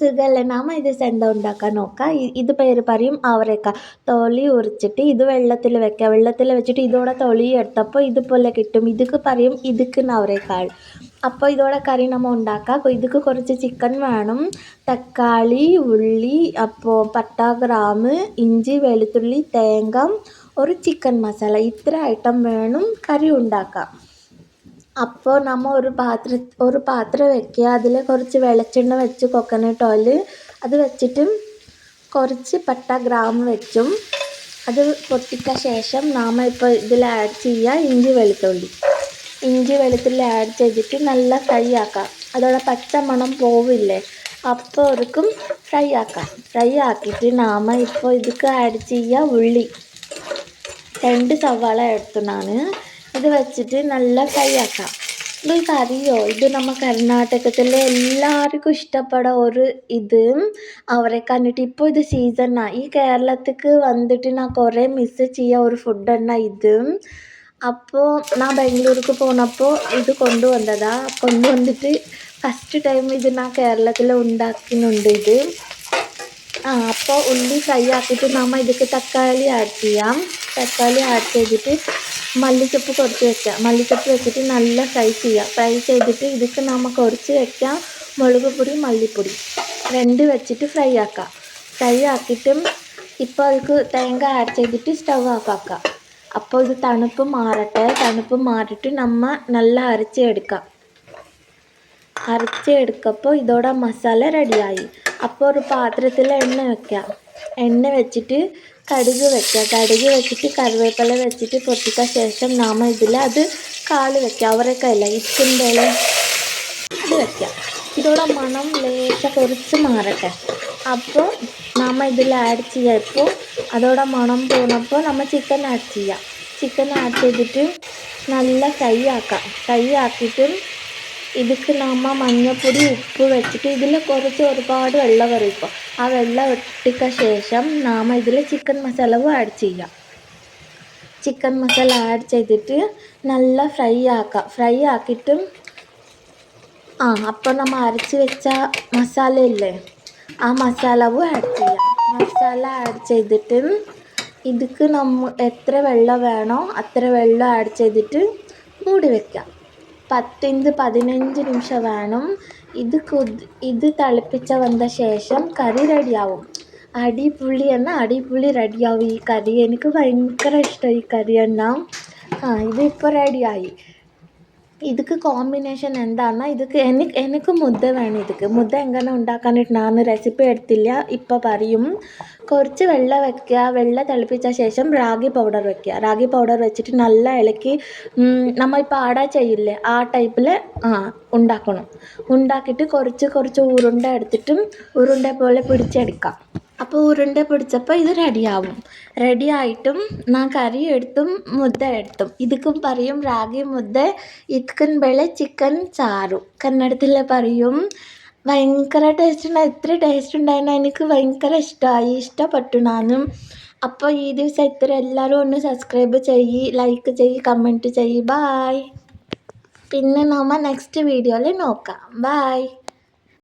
സുഖല്ലേ? നമ്മ ഇത് എന്താ ഉണ്ടാക്കാൻ നോക്കാം. ഇത് പേര് പറയും അവരക്ക. തൊലി ഉരിച്ചിട്ട് ഇത് വെള്ളത്തിൽ വെക്കുക. വെള്ളത്തിൽ വെച്ചിട്ട് ഇതോടെ തൊലി എടുത്തപ്പോൾ ഇതുപോലെ കിട്ടും. ഇതൊക്കെ പറയും ഇതുക്ക് അവരേക്കാൾ. അപ്പോൾ ഇതോടെ കറി നമ്മൾ ഉണ്ടാക്കാം. ഇതൊക്കെ കുറച്ച് ചിക്കൻ വേണം, തക്കാളി, ഉള്ളി, അപ്പോൾ പട്ട, ഗ്രാമ്പ്, ഇഞ്ചി, വെളുത്തുള്ളി, തേങ്ങ, ഒരു ചിക്കൻ മസാല, ഇത്ര ഐറ്റം വേണം കറി ഉണ്ടാക്കാം. അപ്പോൾ നമ്മൾ ഒരു പാത്രം വെക്കുക. അതിൽ കുറച്ച് വെളിച്ചെണ്ണ വെച്ച് കൊക്കനട്ട് ഓയിൽ അത് വെച്ചിട്ട് കുറച്ച് പട്ട, ഗ്രാമ്പ് വെച്ചും അത് പൊട്ടിച്ച ശേഷം നാം ഇപ്പോൾ ഇതിൽ ആഡ് ചെയ്യുക ഇഞ്ചി വെളുത്തുള്ളി ആഡ് ചെയ്തിട്ട് നല്ല ഫ്രൈ ആക്കാം. അതോടെ പച്ച മണം പോവില്ലേ, അപ്പോൾ അവർക്കും ഫ്രൈ ആക്കാം. ഫ്രൈ ആക്കിയിട്ട് നാം ഇപ്പോൾ ഇതിക്ക് ആഡ് ചെയ്യുക ഉള്ളി. 2 സവാള എടുത്തു ഞാൻ. ഇത് വെച്ചിട്ട് നല്ല ഫ്രൈ ആക്കാം. നിങ്ങൾക്ക് അറിയോ, ഇത് നമ്മൾ കർണാടകത്തിലെ എല്ലാവർക്കും ഇഷ്ടപ്പെടുന്ന ഒരു ഇത് അവരെ കണ്ടിട്ട് ഇപ്പോൾ ഇത് സീസണാണ്. ഈ കേരളത്തിലേക്ക് വന്നിട്ട് ഞാൻ കുറേ മിസ് ചെയ്യുക ഒരു ഫുഡാണ് ഇത്. അപ്പോൾ ഞാൻ ബാംഗ്ലൂർക്ക് പോന്നപ്പോൾ ഇത് കൊണ്ടുവന്നിട്ട് ഫസ്റ്റ് ടൈം ഇത് ഞാൻ കേരളത്തിൽ ഉണ്ടാക്കുന്നുണ്ട് ഇത്. അപ്പോൾ ഉള്ളി ഫ്രൈ ആക്കിയിട്ട് നമ്മൾ ഇതിക്ക് തക്കാളി ആഡ് ചെയ്യാം. തക്കാളി ആഡ് ചെയ്തിട്ട് മല്ലിച്ചപ്പ് കുറച്ച് വെക്കുക. മല്ലിച്ചപ്പ് വെച്ചിട്ട് നല്ല ഫ്രൈ ചെയ്യുക. ഫ്രൈ ചെയ്തിട്ട് ഇതിക്ക് നമ്മൾ കുറച്ച് വെക്കുക മുളക് പൊടി, മല്ലിപ്പൊടി 2 വെച്ചിട്ട് ഫ്രൈ ആക്കുക. ഫ്രൈ ആക്കിയിട്ട് ഇപ്പോൾ അതിക്ക് തേങ്ങ ആഡ് ചെയ്തിട്ട് സ്റ്റവ് ഓഫ് ആക്കുക. അപ്പോൾ ഇത് തണുപ്പ് മാറിയിട്ട് നമ്മൾ നല്ല അരച്ചെടുക്കപ്പോൾ ഇതോടെ മസാല റെഡിയായി. അപ്പോൾ ഒരു പാത്രത്തിൽ എണ്ണ വെക്കുക. എണ്ണ വെച്ചിട്ട് കടുക് വെച്ചിട്ട് കറിവേപ്പില വെച്ചിട്ട് പൊട്ടിച്ച ശേഷം നാം ഇതിൽ അത് കാല് വെക്കുക. അവരൊക്കെയല്ല ഇതിൻ്റെ അത് വെക്കുക. ഇതോടെ മണം കുറച്ച് മാറട്ടെ. അപ്പോൾ നാം ഇതിൽ ആഡ് ചെയ്യുമ്പോൾ അതോടെ മണം പോന്നപ്പോൾ നമ്മൾ ചിക്കൻ ആഡ് ചെയ്തിട്ട് നല്ല ഫ്രൈ ആക്കിയിട്ട് ഇതിക്ക് നമ്മൾ മഞ്ഞൾപ്പൊടി, ഉപ്പ് വെച്ചിട്ട് ഇതിൽ ഒരുപാട് വെള്ളം കറിയിപ്പോൾ ആ വെള്ളം ഇട്ടിച്ച ശേഷം നാം ഇതിൽ ചിക്കൻ മസാലവും ആഡ് ചെയ്യുക. ചിക്കൻ മസാല ആഡ് ചെയ്തിട്ട് നല്ല ഫ്രൈ ആക്കിയിട്ട് അപ്പോൾ നമ്മൾ അരച്ച് വെച്ച മസാല ഇല്ലേ, ആ മസാലവും ആഡ് ചെയ്യാം. മസാല ആഡ് ചെയ്തിട്ട് ഇതിക്ക് നമ്മൾ എത്ര വെള്ളം വേണോ അത്ര വെള്ളം ആഡ് ചെയ്തിട്ട് മൂടി വെക്കാം. 10-15 നിമിഷം വേണം. ഇത് തിളപ്പിച്ച വന്ന ശേഷം കറി റെഡിയാവും. അടിപൊളി റെഡിയാവും ഈ കറി. എനിക്ക് ഭയങ്കര ഇഷ്ടമായി ഈ കറി എന്നാ. ഇതിപ്പോൾ റെഡിയായി. ഇതിക്ക് കോമ്പിനേഷൻ എന്താണ്, എനിക്ക് മുദ്ദ വേണം. മുദ്ദ എങ്ങനെ ഉണ്ടാക്കാനായിട്ട് ഞാൻ റെസിപ്പി എടുത്തില്ല, ഇപ്പോൾ പറയും. കുറച്ച് വെള്ളം വെക്കുക. വെള്ളം തിളപ്പിച്ച ശേഷം റാഗി പൗഡർ വെക്കുക. റാഗി പൗഡർ വെച്ചിട്ട് നല്ല ഇളക്കി നമ്മൾ ഇപ്പോൾ ആട ചെയ്യില്ലേ ആ ടൈപ്പിൽ ഉണ്ടാക്കണം. ഉണ്ടാക്കിയിട്ട് കുറച്ച് ഉരുണ്ട എടുത്തിട്ട് ഉരുണ്ട പോലെ പിടിച്ചെടുക്കാം. അപ്പോൾ ഉരുണ്ട പിടിച്ചപ്പോൾ ഇത് റെഡിയായിട്ടും ഞാൻ കറി എടുത്തും മുദ്ദ എടുത്തും. ഇതിക്കും പറയും റാഗി മുദ്ദ, ഇത്കൻ ബെಳೆ ചിക്കൻ ചാරු കന്നഡത്തിൽ പറയും. ഭയങ്കര ടേസ്റ്റ്. എത്ര ടേസ്റ്റ് ഉണ്ടായിരുന്നു, എനിക്ക് ഭയങ്കര ഇഷ്ടപ്പെട്ടു ഞാനും. അപ്പോൾ ഈ ദിവസം ഇത്ര എല്ലാവരും ഒന്ന് സബ്സ്ക്രൈബ് ചെയ്യ്, ലൈക്ക് ചെയ്യ്, കമൻറ്റ് ചെയ്യ്. ബായ്. പിന്നെ നമ്മൾ നെക്സ്റ്റ് വീഡിയോയിൽ നോക്കാം. ബായ്.